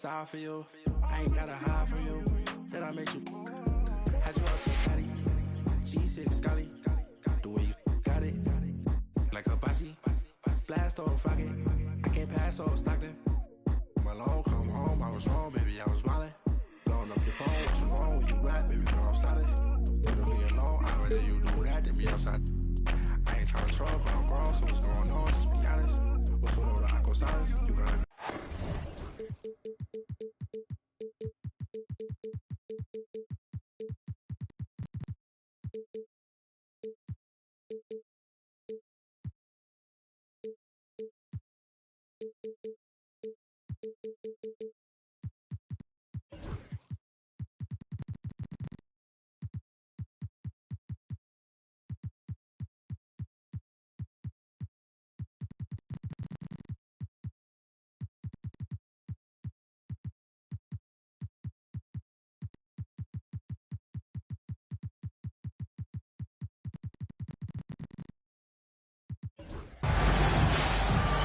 Sorry for you, I ain't gotta hide from you. Then I make you had you up so catty. G6 Scotty, the way you got it, like a hibachi. Blast off rocket, I can't pass off Stockton. My long come home, I was wrong, baby, I was smiling. Blowing up your phone, what's wrong when you rap, baby, girl, I'm starting. Leave me alone, I'd rather you do that than be outside. I ain't trying to trouble, but I'm grown, so what's going on? Just be honest. What's with all the aqua silence? You gotta know.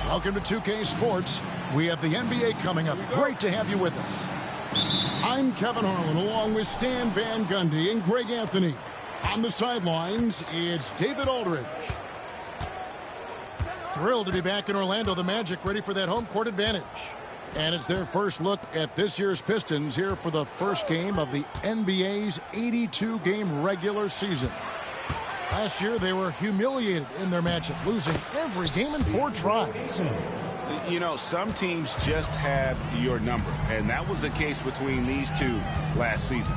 Welcome to 2K Sports. We have the NBA coming up. Great to have you with us. I'm Kevin Harlan along with Stan Van Gundy and Greg Anthony. On the sidelines, it's David Aldridge. Thrilled to be back in Orlando. The Magic ready for that home court advantage. And it's their first look at this year's Pistons here for the first game of the NBA's 82-game regular season. Last year, they were humiliated in their matchup, losing every game in 4 tries. You know, some teams just have your number, and that was the case between these two last season.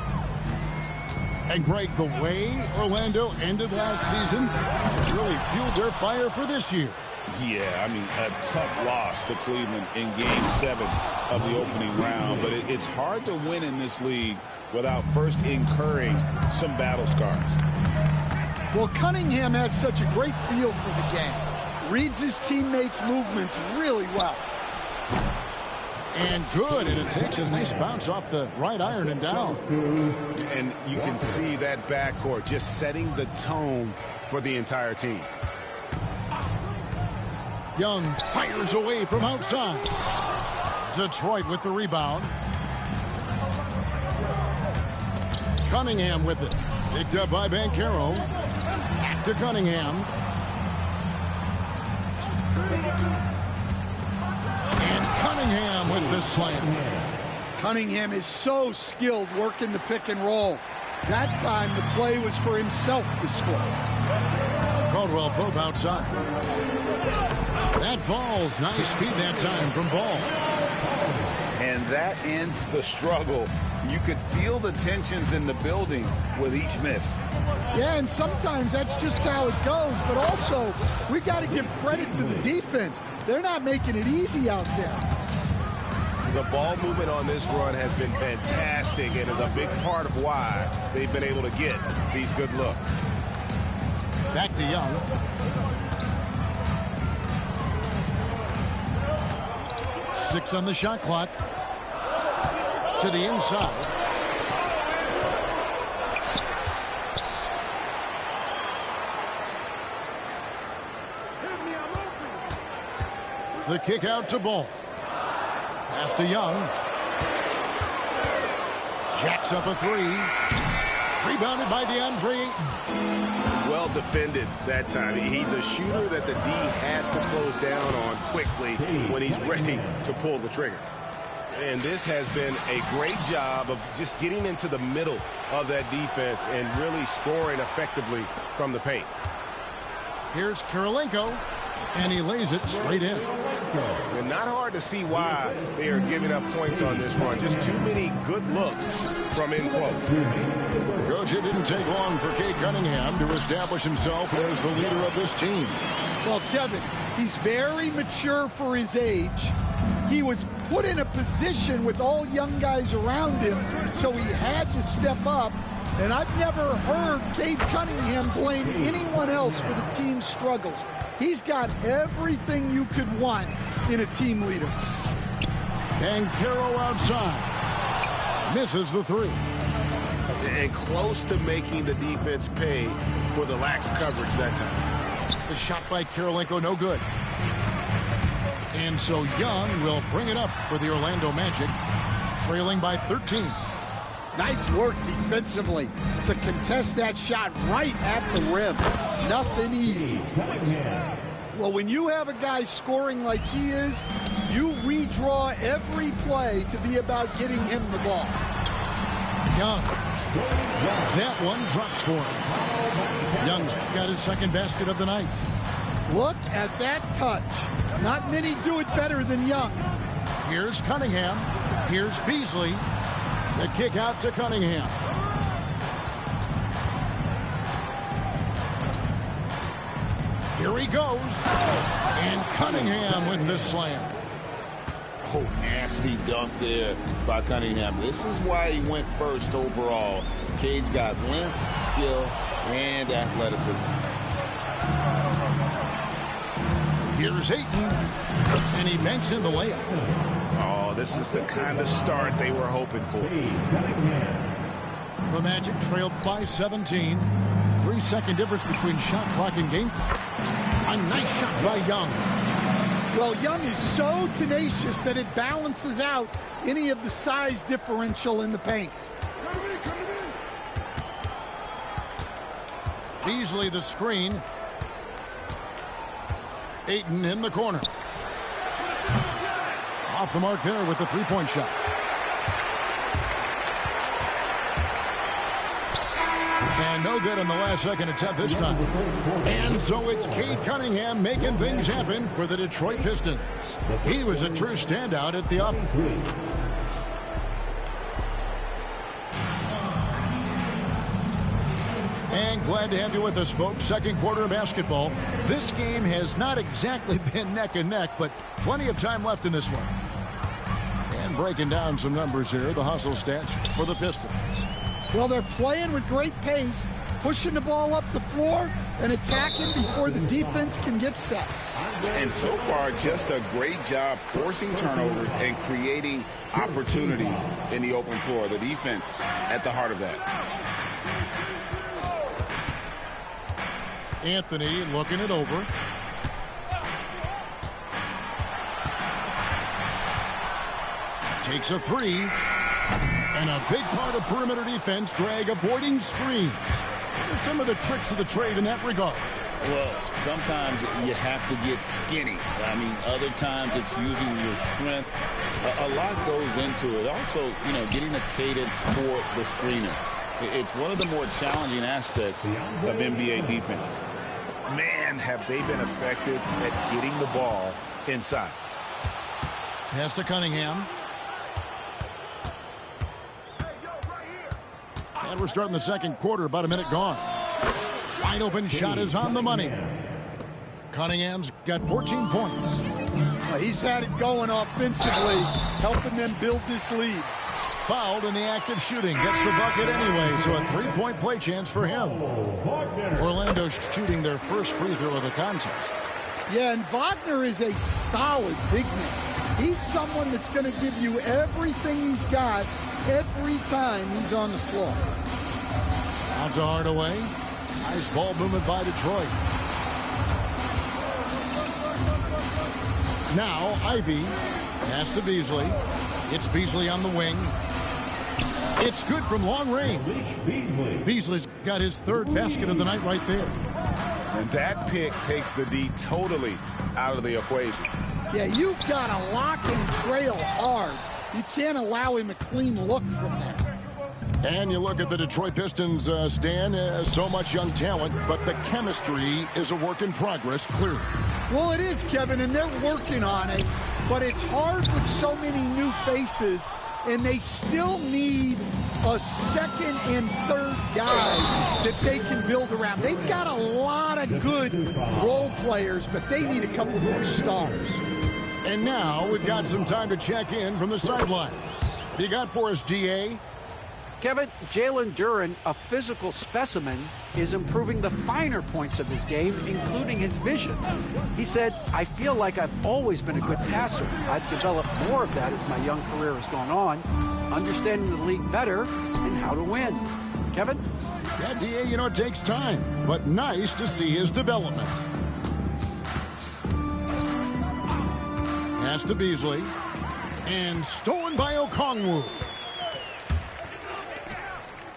And, Greg, the way Orlando ended last season has really fueled their fire for this year. Yeah, I mean, a tough loss to Cleveland in Game 7 of the opening round, but it's hard to win in this league without first incurring some battle scars. Well, Cunningham has such a great feel for the game. Reads his teammates' movements really well. And good, and it takes a nice bounce off the right iron and down. And you can see that backcourt just setting the tone for the entire team. Young fires away from outside. Detroit with the rebound. Cunningham with it. Picked up by Banchero. Back to Cunningham. And Cunningham with the slam. Cunningham is so skilled working the pick and roll. That time the play was for himself to score. Caldwell Pope outside. That falls. Nice feed that time from Ball. And that ends the struggle. You could feel the tensions in the building with each miss. Yeah, and sometimes that's just how it goes. But also, we got to give credit to the defense. They're not making it easy out there. The ball movement on this run has been fantastic and is a big part of why they've been able to get these good looks. Back to Young. Six on the shot clock. To the inside. The kick out to Ball. Pass to Young. Jacks up a 3. Rebounded by DeAndre Ayton. Well defended that time. He's a shooter that the D has to close down on quickly when he's ready to pull the trigger. And this has been a great job of just getting into the middle of that defense and really scoring effectively from the paint. Here's Kirilenko, and he lays it straight in. And not hard to see why they are giving up points on this run. Just too many good looks from in close. Coach, it didn't take long for Cade Cunningham to establish himself as the leader of this team. Well, Kevin, he's very mature for his age. He was put in a position with all young guys around him, so he had to step up. And I've never heard Cade Cunningham blame anyone else for the team's struggles. He's got everything you could want in a team leader. Banchero outside. Misses the 3. And close to making the defense pay for the lax coverage that time. The shot by Kirilenko, no good. And so Young will bring it up for the Orlando Magic. trailing by 13. Nice work defensively to contest that shot right at the rim. Nothing easy. Well, when you have a guy scoring like he is, you redraw every play to be about getting him the ball. Young. That one drops for him. Young's got his second basket of the night. Look at that touch. Not many do it better than Young. Here's Cunningham. Here's Beasley. The kick out to Cunningham. Here he goes. And Cunningham with the slam. Oh, nasty dunk there by Cunningham. This is why he went first overall. Cade's got length, skill, and athleticism. Here's Ayton. And he banks in the layup. Oh, this is the kind of start they were hoping for. The Magic trailed by 17. 3-second difference between shot clock and game clock. A nice shot by Young. Well, Young is so tenacious that it balances out any of the size differential in the paint. Beasley the screen. Ayton in the corner. Off the mark there with the three-point shot. And no good on the last second attempt this time. And so it's Cade Cunningham making things happen for the Detroit Pistons. He was a true standout at the offense. And glad to have you with us, folks. Second quarter of basketball. This game has not exactly been neck and neck, but plenty of time left in this one. And breaking down some numbers here, the hustle stats for the Pistons. Well, they're playing with great pace, pushing the ball up the floor and attacking before the defense can get set. And so far, just a great job forcing turnovers and creating opportunities in the open floor. The defense at the heart of that. Anthony looking it over. Takes a three. And a big part of perimeter defense, Greg, avoiding screens. What are some of the tricks of the trade in that regard? Well, sometimes you have to get skinny. I mean, other times it's using your strength. A lot goes into it. Also, you know, getting a cadence for the screener. It's one of the more challenging aspects of NBA defense. Man, have they been effective at getting the ball inside. Pass to Cunningham. And we're starting the second quarter, about a minute gone. Wide open shot is on the money. Cunningham's got 14 points. He's had it going offensively, helping them build this lead. Fouled in the act of shooting. Gets the bucket anyway, so a three-point play chance for him. Orlando shooting their first free throw of the contest. Yeah, and Wagner is a solid big man. He's someone that's going to give you everything he's got every time he's on the floor. Out to Hardaway. Nice ball movement by Detroit. Now Ivy. Pass to Beasley. It's Beasley on the wing. It's good from long range. Beasley's got his third basket of the night right there. And that pick takes the D totally out of the equation. Yeah, you've got to lock and trail hard. You can't allow him a clean look from that. And you look at the Detroit Pistons, Stan, so much young talent, but the chemistry is a work in progress, clearly. Well, it is, Kevin, and they're working on it, but it's hard with so many new faces, and they still need a second and third guy that they can build around. They've got a lot of good role players, but they need a couple more stars. And now we've got some time to check in from the sidelines. What you got for us, DA? Kevin, Jalen Duren, a physical specimen, is improving the finer points of his game, including his vision. He said, "I feel like I've always been a good passer. I've developed more of that as my young career has gone on, understanding the league better and how to win." Kevin? Yeah, DA, you know, it takes time, but nice to see his development. Pass to Beasley. And stolen by Okongwu.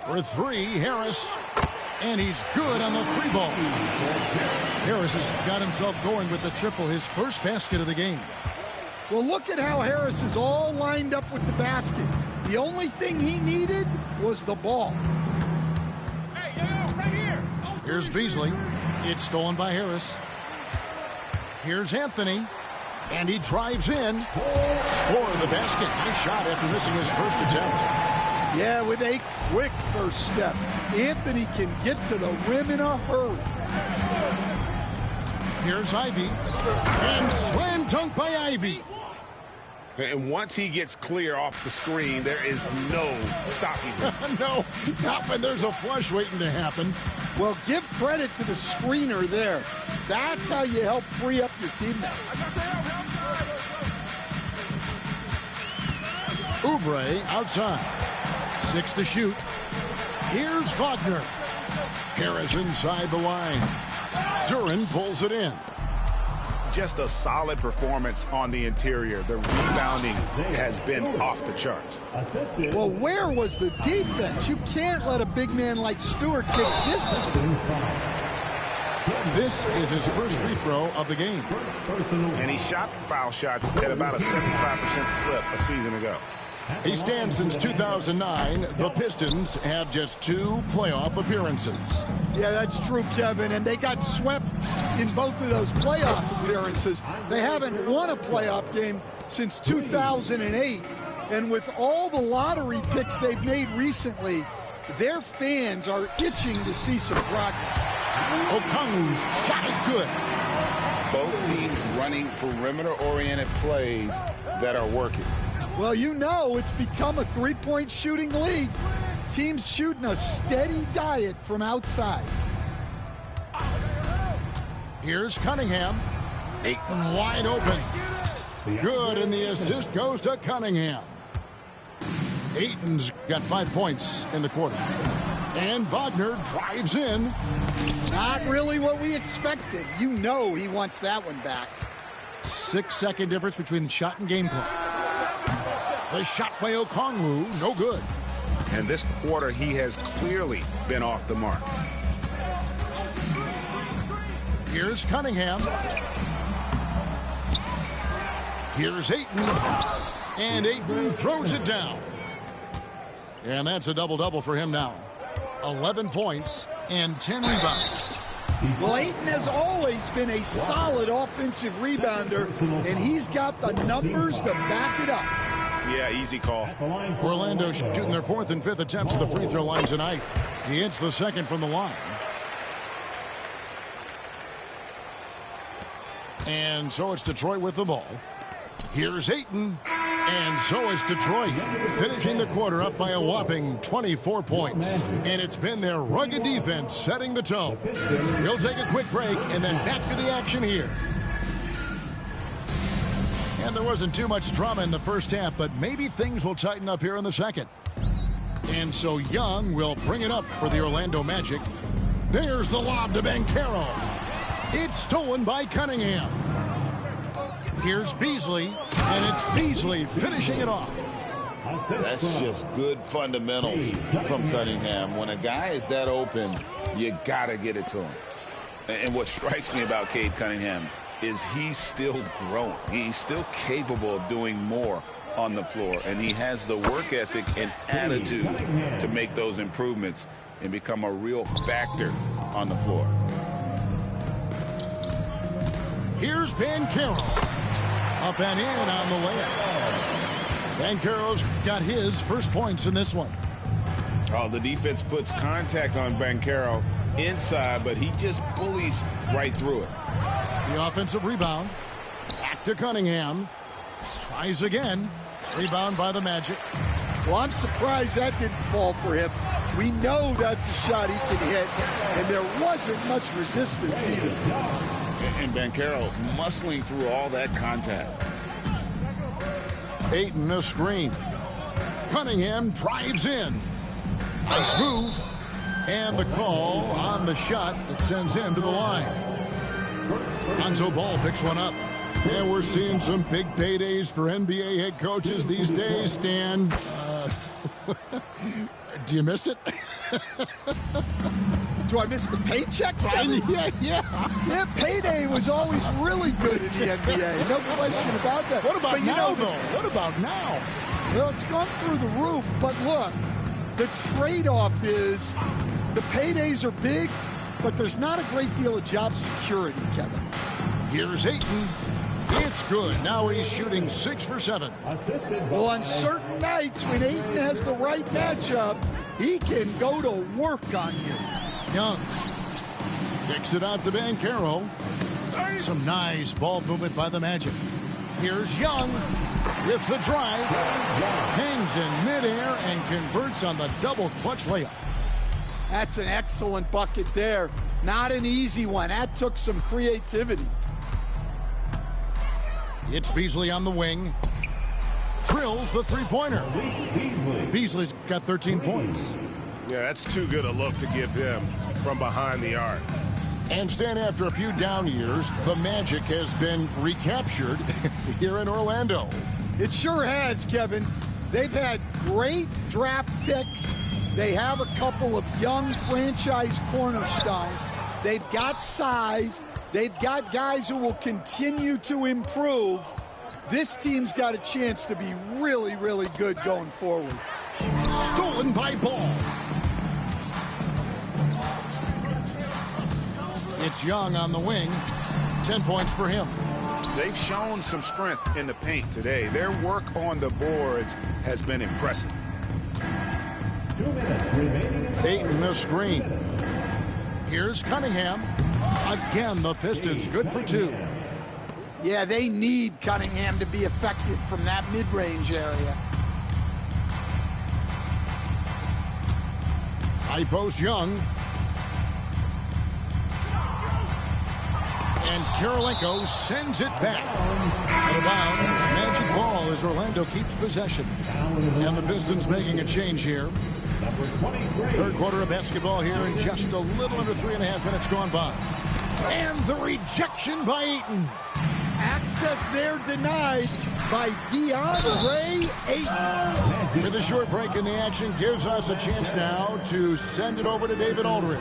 For three, Harris. And he's good on the three ball. Harris has got himself going with the triple, his first basket of the game. Well, look at how Harris is all lined up with the basket. The only thing he needed was the ball. Hey, yo, right here. Here's Beasley. It's stolen by Harris. Here's Anthony. And he drives in. Score the basket. Nice shot after missing his first attempt. Yeah, with a quick first step. Anthony can get to the rim in a hurry. Here's Ivy. And slam dunk by Ivy. And once he gets clear off the screen, there is no stopping him. No, not when there's a flush waiting to happen. Well, give credit to the screener there. That's how you help free up your teammates. Oubre outside. 6 to shoot. Here's Wagner. Harris inside the line. Duren pulls it in. Just a solid performance on the interior. The rebounding has been off the charts. Well, where was the defense? You can't let a big man like Stewart kick this. This is his first free throw of the game. And he shot foul shots at about a 75% clip a season ago. He stands since 2009. The Pistons have just 2 playoff appearances. Yeah, that's true, Kevin. And they got swept in both of those playoff appearances. They haven't won a playoff game since 2008. And with all the lottery picks they've made recently, their fans are itching to see some progress. Okongwu's shot is good. Both teams running perimeter-oriented plays that are working. Well, you know it's become a three-point shooting league. Teams shooting a steady diet from outside. Here's Cunningham. Ayton wide open. Good, and the assist goes to Cunningham. Ayton's got 5 points in the quarter. And Wagner drives in. Not really what we expected. You know he wants that one back. 6-second difference between the shot and game clock. The shot by Okongwu, no good. And this quarter, he has clearly been off the mark. Here's Cunningham. Here's Ayton. And Ayton throws it down. And that's a double-double for him now. 11 points and 10 rebounds. Well, Ayton has always been a solid offensive rebounder, and he's got the numbers to back it up. Yeah, easy call. Orlando shooting their 4th and 5th attempts at the free throw line tonight. He hits the second from the line. And so it's Detroit with the ball. Here's Ayton. And so is Detroit, finishing the quarter up by a whopping 24 points. And it's been their rugged defense setting the tone. We'll take a quick break and then back to the action here. And there wasn't too much drama in the first half, but maybe things will tighten up here in the second. And so Young will bring it up for the Orlando Magic. There's the lob to Banchero. It's stolen by Cunningham. Here's Beasley, and it's Beasley finishing it off. That's just good fundamentals from Cunningham. When a guy is that open, you got to get it to him. And what strikes me about Cade Cunningham is he's still growing. He's still capable of doing more on the floor, and he has the work ethic and attitude to make those improvements and become a real factor on the floor. Here's Banchero. Up and in on the layup. Banchero's got his first points in this one. Oh, the defense puts contact on Banchero inside, but he just bullies right through it. The offensive rebound. Back to Cunningham. Tries again. Rebound by the Magic. Well, I'm surprised that didn't fall for him. We know that's a shot he can hit, and there wasn't much resistance either. And Banchero muscling through all that contact. Ayton a screen. Cunningham drives in. Nice move. And the call on the shot that sends him to the line. Lonzo Ball picks one up. And we're seeing some big paydays for NBA head coaches these days, Stan. Do you miss it? Do I miss the paychecks? Yeah, payday was always really good in the NBA. No question about that. What about now, though? What about now? Well, it's gone through the roof, but look, the trade-off is the paydays are big, but there's not a great deal of job security, Kevin. Here's Ayton. It's good. Now he's shooting 6 for 7. Well, on certain nights when Ayton has the right matchup, he can go to work on you. Young kicks it out to Banchero. Some nice ball movement by the Magic. Here's Young with the drive. Hangs in midair and converts on the double clutch layup. That's an excellent bucket there. Not an easy one. That took some creativity. It's Beasley on the wing. Drills the three-pointer. Beasley's got 13 points. Yeah, that's too good a look to give him from behind the arc. And Stan, after a few down years, the Magic has been recaptured here in Orlando. It sure has, Kevin. They've had great draft picks. They have a couple of young franchise cornerstones. They've got size. They've got guys who will continue to improve. This team's got a chance to be really, really good going forward. Stolen by Ball. It's Young on the wing. 10 points for him. They've shown some strength in the paint today. Their work on the boards has been impressive. 2 minutes remaining. Ayton the screen. Here's Cunningham. Again, the Pistons good for 2. Yeah, they need Cunningham to be effective from that mid-range area. High post Young. And Kirilenko sends it back. Out of bounds, Magic ball as Orlando keeps possession. And the Pistons making a change here. Third quarter of basketball here in just a little under 3.5 minutes gone by. And the rejection by Ayton. Access there denied by DeAndre Ayton. With a short break in the action, gives us a chance now to send it over to David Aldridge.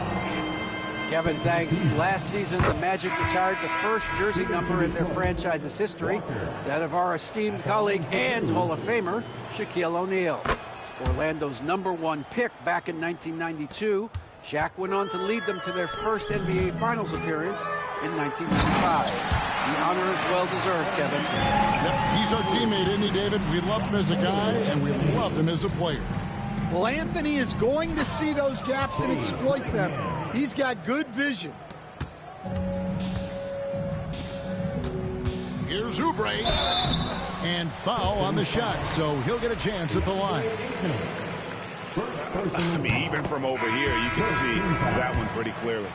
Kevin, thanks. Last season, the Magic retired the first jersey number in their franchise's history, that of our esteemed colleague and Hall of Famer, Shaquille O'Neal. Orlando's #1 pick back in 1992, Shaq went on to lead them to their first NBA Finals appearance in 1995. The honor is well-deserved, Kevin. Yep, he's our teammate, isn't he, David? We love him as a guy, and we love him as a player. Well, Anthony is going to see those gaps and exploit them. He's got good vision. Here's Oubre. And foul on the shot, so he'll get a chance at the line. I mean, even from over here, you can see that one pretty clearly.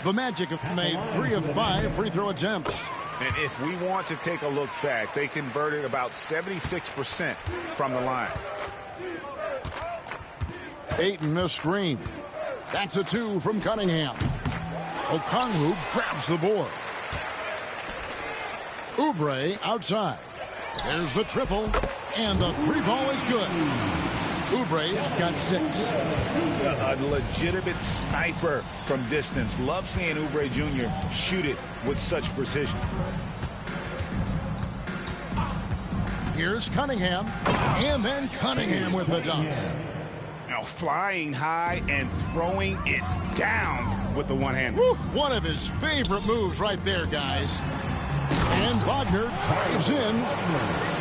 The Magic have made 3 of 5 free throw attempts. And if we want to take a look back, they converted about 76% from the line. Ayton a screen. That's a 2 from Cunningham. Okongwu grabs the board. Oubre outside. There's the triple, and the 3 ball is good. Oubre's got 6. A legitimate sniper from distance. Love seeing Oubre Jr. shoot it with such precision. Here's Cunningham, and then Cunningham with the dunk. Now flying high and throwing it down with the one-hand. One of his favorite moves right there, guys. And Wagner drives in.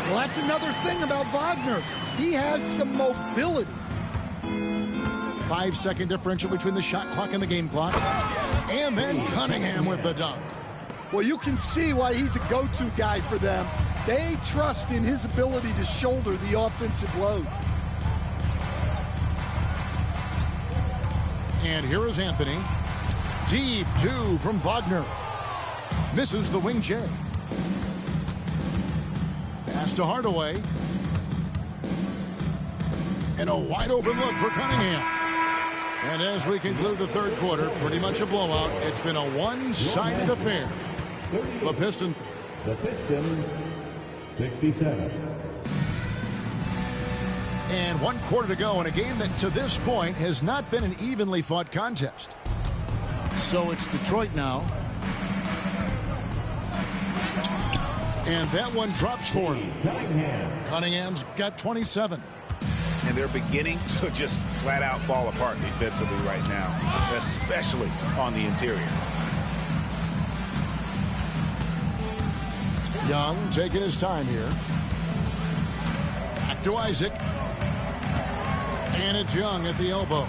Well, that's another thing about Wagner. He has some mobility. 5-second differential between the shot clock and the game clock. And then Cunningham with the dunk. Well, you can see why he's a go-to guy for them. They trust in his ability to shoulder the offensive load. And here is Anthony. Deep 2 from Wagner. Misses the wing J. Pass to Hardaway. And a wide open look for Cunningham. And as we conclude the third quarter, pretty much a blowout. It's been a one-sided affair. The Pistons The Pistons, 67. And 1 quarter to go in a game that to this point has not been an evenly fought contest. So it's Detroit now. And that one drops for him. Cunningham's got 27. And they're beginning to just flat out fall apart defensively right now, especially on the interior. Young taking his time here. Back to Isaac. And it's Young at the elbow.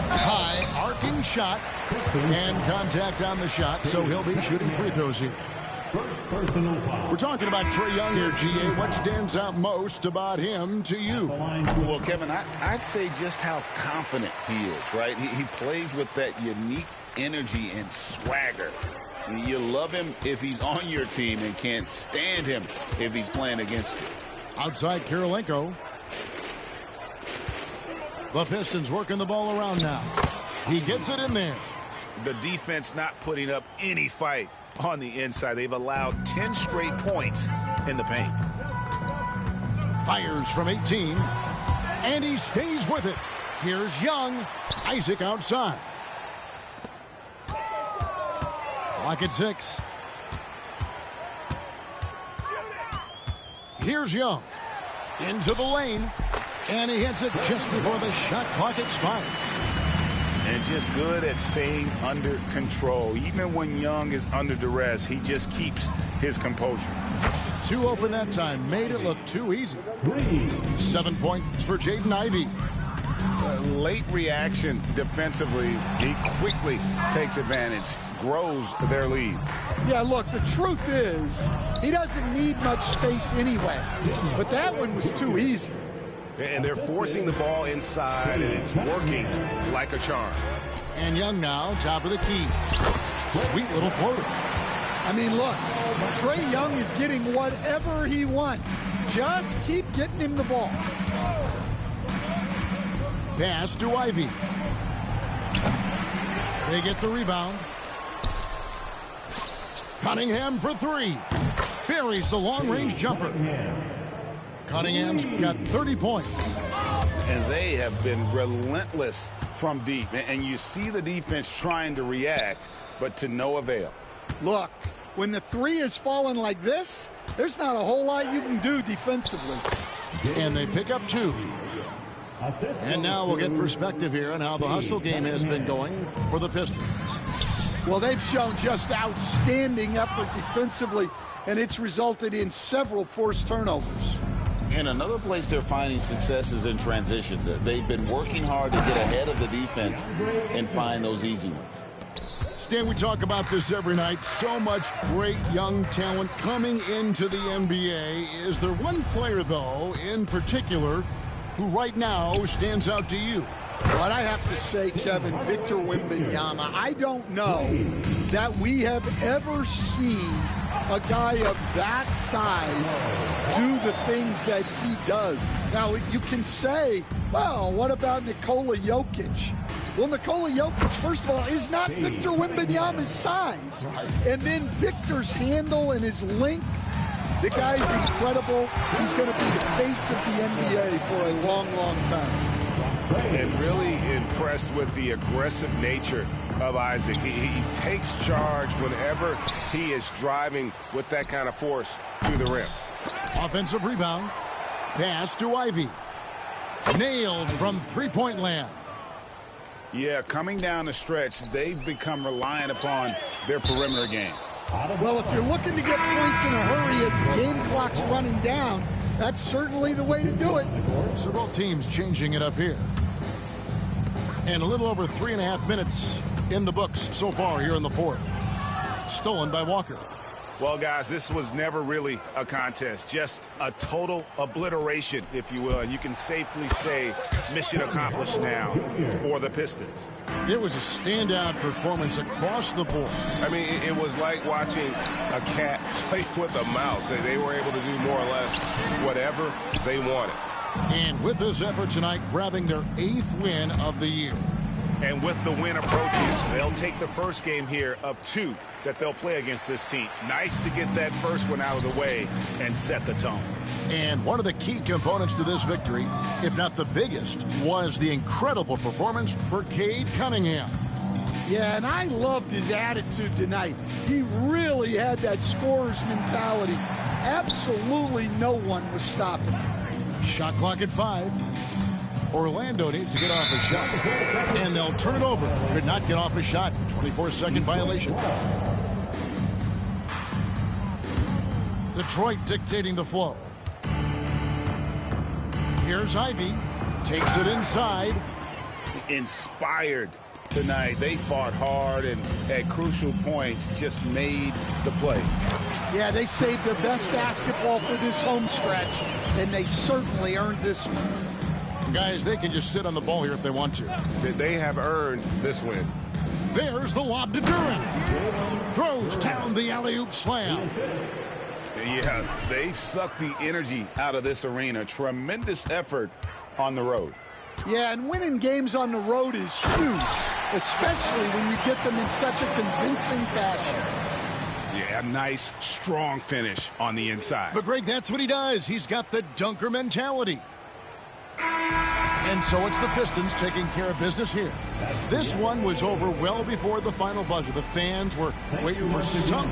High arcing shot. And contact on the shot, so he'll be shooting free throws here. We're talking about Trae Young here, GA. What stands out most about him to you? Well, Kevin, I'd say just how confident he is, right? He plays with that unique energy and swagger. You love him if he's on your team and can't stand him if he's playing against you. Outside Kirilenko. The Pistons working the ball around now. He gets it in there. The defense not putting up any fight on the inside. They've allowed 10 straight points in the paint. Fires from 18. And he stays with it. Here's Young. Isaac outside. Clock at 6. Here's Young. Into the lane. And he hits it just before the shot clock expires. And just good at staying under control. Even when Young is under duress, he just keeps his composure. 2 open that time. Made it look too easy. 7 points for Jaden Ivey. Late reaction defensively. He quickly takes advantage, grows their lead. Yeah, look, the truth is he doesn't need much space anyway. But that one was too easy. And they're forcing the ball inside, and it's working like a charm. And Young now, top of the key. Sweet little floater. I mean, look, Trae Young is getting whatever he wants. Just keep getting him the ball. Pass to Ivey. They get the rebound. Cunningham for 3. Buries the long-range jumper. Cunningham's got 30 points. And they have been relentless from deep. And you see the defense trying to react, but to no avail. Look, when the 3 is falling like this, there's not a whole lot you can do defensively. And they pick up 2. And now we'll get perspective here on how the hustle game has been going for the Pistons. Well, they've shown just outstanding effort defensively, and it's resulted in several forced turnovers. And another place they're finding success is in transition. They've been working hard to get ahead of the defense and find those easy ones. Stan, we talk about this every night. So much great young talent coming into the NBA. Is there one player, though, in particular, who right now stands out to you? But I have to say, Kevin, Victor Wembanyama, I don't know that we have ever seen a guy of that size do the things that he does. Now, you can say, well, what about Nikola Jokic? Well, Nikola Jokic, first of all, is not Victor Wembanyama's size. And then Victor's handle and his length, the guy's incredible. He's going to be the face of the NBA for a long, long time. And really impressed with the aggressive nature of Isaac. He takes charge whenever he is driving with that kind of force to the rim. Offensive rebound. Pass to Ivey. Nailed from three-point land. Yeah, coming down the stretch, they've become reliant upon their perimeter game. Well, if you're looking to get points in a hurry as the game clock's running down, that's certainly the way to do it. Several teams changing it up here. And a little over 3.5 minutes in the books so far here in the fourth. Stolen by Walker. Well, guys, this was never really a contest. Just a total obliteration, if you will. And you can safely say mission accomplished now for the Pistons. It was a standout performance across the board. I mean, it was like watching a cat play with a mouse. They were able to do more or less whatever they wanted. And with this effort tonight, grabbing their 8th win of the year. And with the win approaching, they'll take the first game here of 2 that they'll play against this team. Nice to get that first one out of the way and set the tone. And one of the key components to this victory, if not the biggest, was the incredible performance for Cade Cunningham. Yeah, and I loved his attitude tonight. He really had that scorer's mentality. Absolutely no one was stopping him. Shot clock at 5. Orlando needs to get off a shot. And they'll turn it over. Could not get off a shot. 24-second violation. Detroit dictating the flow. Here's Ivy. Takes it inside. Inspired tonight. They fought hard and at crucial points just made the plays. Yeah, they saved their best basketball for this home stretch, and they certainly earned this one. Guys, they can just sit on the ball here if they want to. They have earned this win. There's the lob to Duren. Throws down the alley-oop slam. Yeah, they've sucked the energy out of this arena. Tremendous effort on the road. Yeah, and winning games on the road is huge, especially when you get them in such a convincing fashion. Yeah, a nice, strong finish on the inside. But, Greg, that's what he does. He's got the dunker mentality. And so it's the Pistons taking care of business here. This one was over well before the final buzzer. The fans were waiting for some